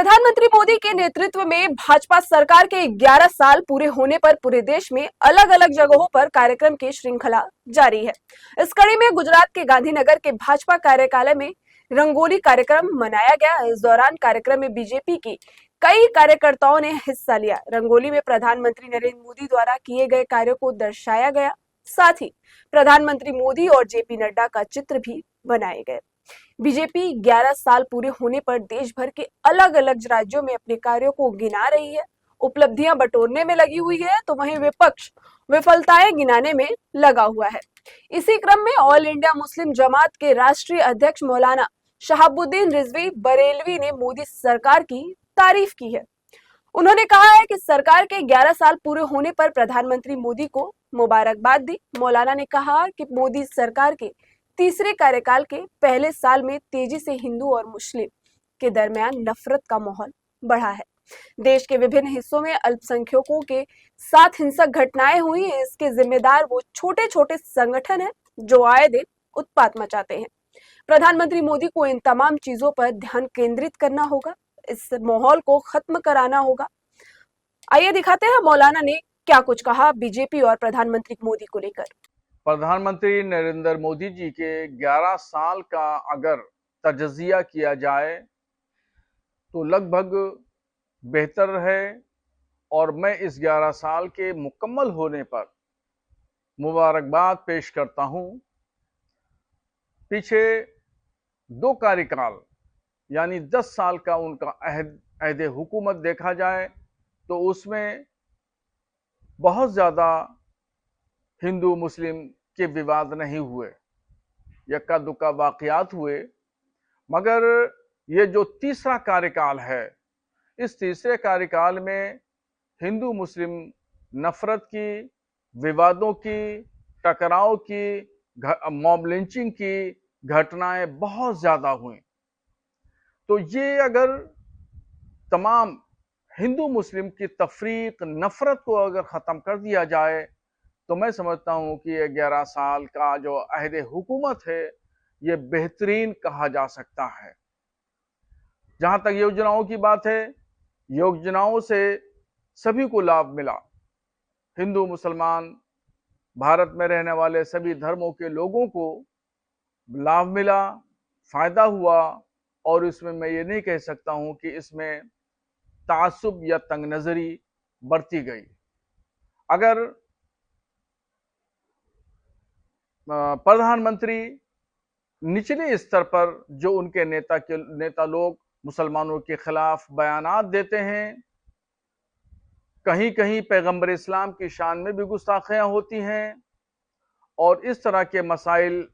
प्रधानमंत्री मोदी के नेतृत्व में भाजपा सरकार के 11 साल पूरे होने पर पूरे देश में अलग अलग जगहों पर कार्यक्रम की श्रृंखला जारी है। इस कड़ी में गुजरात के गांधीनगर के भाजपा कार्यालय में रंगोली कार्यक्रम मनाया गया। इस दौरान कार्यक्रम में बीजेपी की कई कार्यकर्ताओं ने हिस्सा लिया। रंगोली में प्रधानमंत्री नरेंद्र मोदी द्वारा किए गए कार्यों को दर्शाया गया। साथ ही प्रधानमंत्री मोदी और जेपी नड्डा का चित्र भी बनाए गए। बीजेपी 11 साल पूरे होने पर देश भर के अलग अलग राज्यों में अपने कार्यों को गिना रही है, उपलब्धियां बटोरने में लगी हुई है, तो वहीं विपक्ष विफलताएं गिनाने में लगा हुआ है। इसी क्रम में ऑल इंडिया मुस्लिम जमात के राष्ट्रीय अध्यक्ष मौलाना शहाबुद्दीन रिजवी बरेलवी ने मोदी सरकार की तारीफ की है। उन्होंने कहा है कि सरकार के 11 साल पूरे होने पर प्रधानमंत्री मोदी को मुबारकबाद दी। मौलाना ने कहा कि मोदी सरकार के तीसरे कार्यकाल के पहले साल में तेजी से हिंदू और मुस्लिम के दरमियान नफरत का माहौल बढ़ा है। देश के विभिन्न हिस्सों में अल्पसंख्यकों के साथ हिंसक घटनाएं हुई हैं। इसके जिम्मेदार वो छोटे छोटे संगठन हैं जो आए दिन उत्पात मचाते हैं। प्रधानमंत्री मोदी को इन तमाम चीजों पर ध्यान केंद्रित करना होगा, इस माहौल को खत्म कराना होगा। आइए दिखाते हैं मौलाना ने क्या कुछ कहा बीजेपी और प्रधानमंत्री मोदी को लेकर। प्रधानमंत्री नरेंद्र मोदी जी के 11 साल का अगर तजज़िया किया जाए तो लगभग बेहतर है, और मैं इस 11 साल के मुकम्मल होने पर मुबारकबाद पेश करता हूं। पीछे 2 कार्यकाल यानी 10 साल का उनका अहद हुकूमत देखा जाए तो उसमें बहुत ज़्यादा हिंदू मुस्लिम के विवाद नहीं हुए, यक्का दुक्का वाक़यात हुए। मगर ये जो तीसरा कार्यकाल है, इस तीसरे कार्यकाल में हिंदू मुस्लिम नफरत की, विवादों की, टकराव की, मॉब लिंचिंग की घटनाएं बहुत ज़्यादा हुई। तो ये अगर तमाम हिंदू मुस्लिम की तफरीक, नफरत को अगर ख़त्म कर दिया जाए तो मैं समझता हूं कि ये 11 साल का जो अहद हुकूमत है ये बेहतरीन कहा जा सकता है। जहां तक योजनाओं की बात है, योजनाओं से सभी को लाभ मिला। हिंदू मुसलमान भारत में रहने वाले सभी धर्मों के लोगों को लाभ मिला, फायदा हुआ, और इसमें मैं ये नहीं कह सकता हूं कि इसमें तासुब या तंग नजरी बरती गई। अगर प्रधानमंत्री निचले स्तर पर जो उनके नेता लोग मुसलमानों के खिलाफ बयानात देते हैं, कहीं कहीं पैगंबर इस्लाम की शान में भी गुस्ताखियां होती हैं, और इस तरह के मसाइल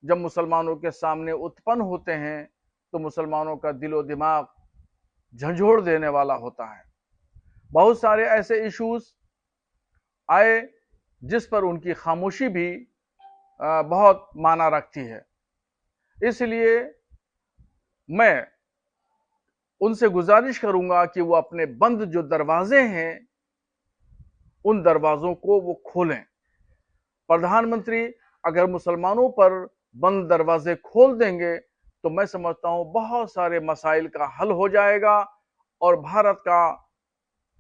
जब मुसलमानों के सामने उत्पन्न होते हैं तो मुसलमानों का दिलो दिमाग झंझोड़ देने वाला होता है। बहुत सारे ऐसे इश्यूज आए जिस पर उनकी खामोशी भी बहुत माना रखती है। इसलिए मैं उनसे गुजारिश करूंगा कि वो अपने बंद जो दरवाजे हैं उन दरवाजों को वो खोलें। प्रधानमंत्री अगर मुसलमानों पर बंद दरवाजे खोल देंगे तो मैं समझता हूं बहुत सारे मसाइल का हल हो जाएगा, और भारत का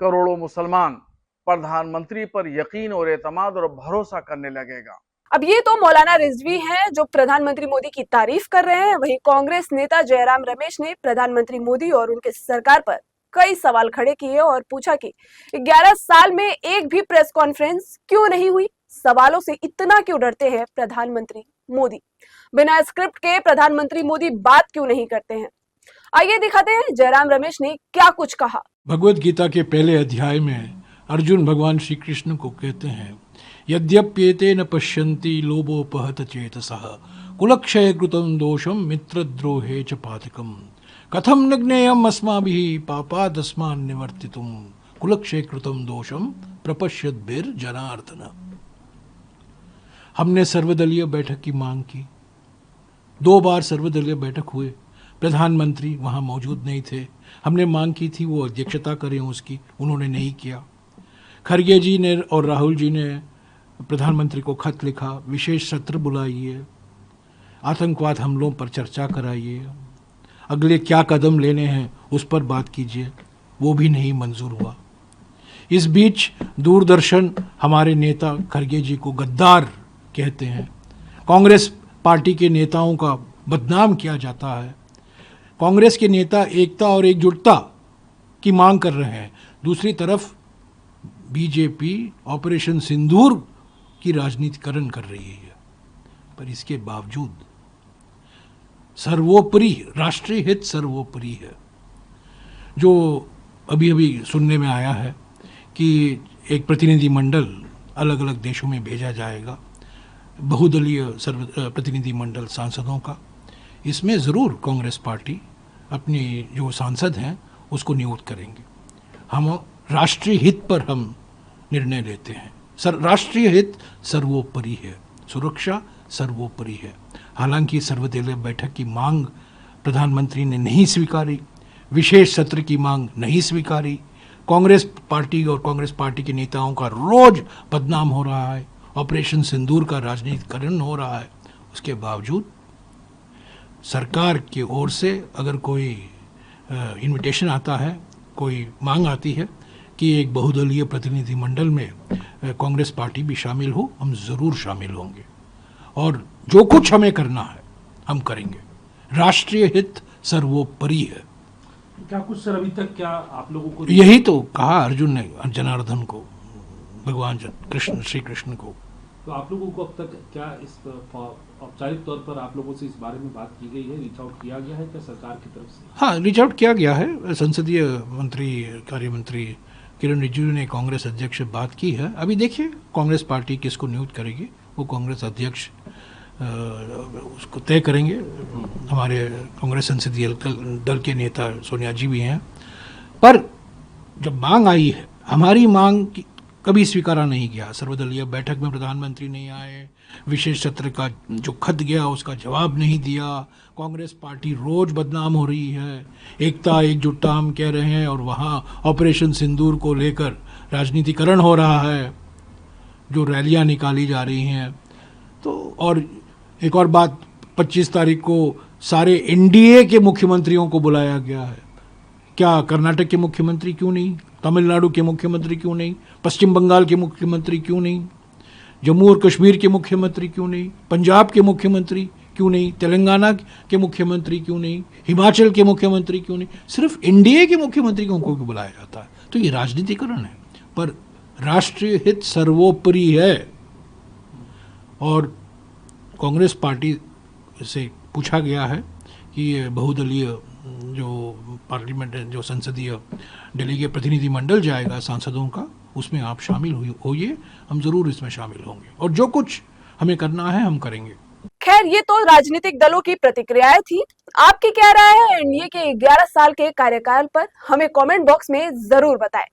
करोड़ों मुसलमान प्रधानमंत्री पर यकीन और एतमाद और भरोसा करने लगेगा। अब ये तो मौलाना रिजवी हैं जो प्रधानमंत्री मोदी की तारीफ कर रहे हैं। वहीं कांग्रेस नेता जयराम रमेश ने प्रधानमंत्री मोदी और उनके सरकार पर कई सवाल खड़े किए और पूछा कि 11 साल में एक भी प्रेस कॉन्फ्रेंस क्यों नहीं हुई, सवालों से इतना क्यों डरते हैं प्रधानमंत्री मोदी, बिना स्क्रिप्ट के प्रधानमंत्री मोदी बात क्यों नहीं करते हैं। आइए दिखाते हैं जयराम रमेश ने क्या कुछ कहा। भगवत गीता के पहले अध्याय में अर्जुन भगवान श्री कृष्ण को कहते हैं, यद्यप्येते न पश्यन्ति लोभोपहत चेतसः कुलक्षय कृतं दोषम मित्रद्रोहे च पातकम कथम न ज्ञेयम् अस्माभिः पापादस्मान् निवर्तितुम कुलक्षय कृतं दोषम प्रपश्यद्भिर जनार्दन। हमने सर्वदलीय बैठक की मांग की। 2 बार सर्वदलीय बैठक हुए, प्रधानमंत्री वहाँ मौजूद नहीं थे। हमने मांग की थी वो अध्यक्षता करें उसकी, उन्होंने नहीं किया। खरगे जी ने और राहुल जी ने प्रधानमंत्री को खत लिखा, विशेष सत्र बुलाइए, आतंकवाद हमलों पर चर्चा कराइए। अगले क्या कदम लेने हैं उस पर बात कीजिए, वो भी नहीं मंजूर हुआ। इस बीच दूरदर्शन हमारे नेता खरगे जी को गद्दार कहते हैं, कांग्रेस पार्टी के नेताओं का बदनाम किया जाता है। कांग्रेस के नेता एकता और एकजुटता की मांग कर रहे हैं, दूसरी तरफ बीजेपी ऑपरेशन सिंदूर की राजनीतिकरण कर रही है। पर इसके बावजूद सर्वोपरि राष्ट्रीय हित सर्वोपरि है। जो अभी अभी सुनने में आया है कि एक प्रतिनिधिमंडल अलग अलग देशों में भेजा जाएगा, बहुदलीय प्रतिनिधिमंडल सांसदों का, इसमें ज़रूर कांग्रेस पार्टी अपनी जो सांसद हैं उसको नियुक्त करेंगे। हम राष्ट्रीय हित पर हम निर्णय लेते हैं, राष्ट्रीय हित सर्वोपरि है, सुरक्षा सर्वोपरि है। हालांकि सर्वदलीय बैठक की मांग प्रधानमंत्री ने नहीं स्वीकारी, विशेष सत्र की मांग नहीं स्वीकारी, कांग्रेस पार्टी और कांग्रेस पार्टी के नेताओं का रोज बदनाम हो रहा है, ऑपरेशन सिंदूर का राजनीतिकरण हो रहा है। उसके बावजूद सरकार की ओर से अगर कोई इनविटेशन आता है, कोई मांग आती है कि एक बहुदलीय प्रतिनिधिमंडल में कांग्रेस पार्टी भी शामिल हो, हम ज़रूर शामिल होंगे और जो कुछ हमें करना है हम करेंगे। राष्ट्रीय हित सर्वोपरि है। क्या कुछ सर अभी तक क्या आप लोगों को यही तो कहा अर्जुन ने जनार्दन को, भगवान कृष्ण श्री कृष्ण को। तो आप लोगों को अब तक क्या इस औपचारिक तौर पर आप लोगों से इस बारे में बात की गई है, रीच आउट किया गया है क्या सरकार की तरफ से? हाँ, रीच आउट किया गया है। संसदीय मंत्री कार्य मंत्री किरण रिजिजू ने कांग्रेस अध्यक्ष से बात की है। अभी देखिए कांग्रेस पार्टी किसको नियुक्त करेगी, वो कांग्रेस अध्यक्ष उसको तय करेंगे। हमारे कांग्रेस संसदीय दल के नेता सोनिया जी भी हैं। पर जब मांग आई है, हमारी मांग कभी स्वीकारा नहीं गया। सर्वदलीय बैठक में प्रधानमंत्री नहीं आए, विशेष सत्र का जो खत गया उसका जवाब नहीं दिया। कांग्रेस पार्टी रोज बदनाम हो रही है, एकता एकजुटता हम कह रहे हैं और वहाँ ऑपरेशन सिंदूर को लेकर राजनीतिकरण हो रहा है, जो रैलियाँ निकाली जा रही हैं। तो और एक और बात, 25 तारीख को सारे एनडीए के मुख्यमंत्रियों को बुलाया गया है। क्या कर्नाटक के मुख्यमंत्री क्यों नहीं, तमिलनाडु के मुख्यमंत्री क्यों नहीं, पश्चिम बंगाल के मुख्यमंत्री क्यों नहीं, जम्मू और कश्मीर के मुख्यमंत्री क्यों नहीं, पंजाब के मुख्यमंत्री क्यों नहीं, तेलंगाना के मुख्यमंत्री क्यों नहीं, हिमाचल के मुख्यमंत्री क्यों नहीं, सिर्फ एनडीए के मुख्यमंत्री को बुलाया जाता है? तो ये राजनीतिकरण है। पर राष्ट्रीय हित सर्वोपरि है। और कांग्रेस पार्टी से पूछा गया है कि ये बहुदलीय जो पार्लियामेंट जो संसदीय डेलीगेट प्रतिनिधिमंडल जाएगा सांसदों का, उसमें आप शामिल होइए। हम जरूर इसमें शामिल होंगे और जो कुछ हमें करना है हम करेंगे। खैर, ये तो राजनीतिक दलों की प्रतिक्रियाएं थी। आपकी क्या राय है एनडीए के 11 साल के कार्यकाल पर? हमें कमेंट बॉक्स में जरूर बताएं।